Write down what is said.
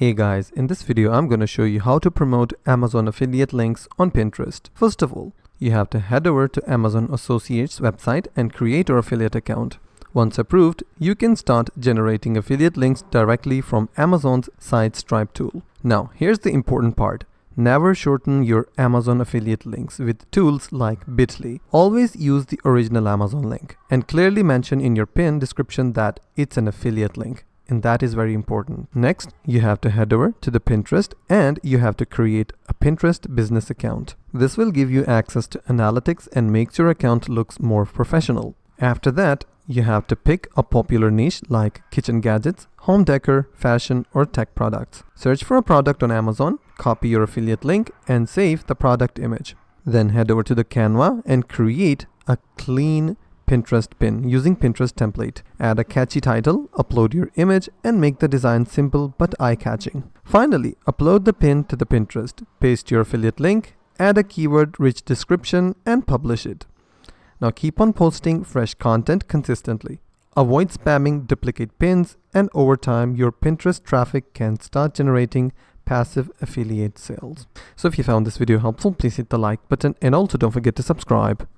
Hey guys, in this video I'm going to show you how to promote Amazon affiliate links on Pinterest. First of all, you have to head over to Amazon Associates website and create your affiliate account. Once approved, you can start generating affiliate links directly from Amazon's SiteStripe tool. Now, here's the important part. Never shorten your Amazon affiliate links with tools like Bitly. Always use the original Amazon link and clearly mention in your pin description that it's an affiliate link. And that is very important. Next, you have to head over to the Pinterest and you have to create a Pinterest business account. This will give you access to analytics and makes your account looks more professional. After that, you have to pick a popular niche like kitchen gadgets, home decor, fashion, or tech products. Search for a product on Amazon, copy your affiliate link, and save the product image. Then head over to the Canva and create a clean Pinterest pin using Pinterest template. Add a catchy title, upload your image, and make the design simple but eye-catching. Finally, upload the pin to the Pinterest, paste your affiliate link, add a keyword-rich description, and publish it. Now keep on posting fresh content consistently. Avoid spamming duplicate pins, and over time, your Pinterest traffic can start generating passive affiliate sales. So if you found this video helpful, please hit the like button and also don't forget to subscribe.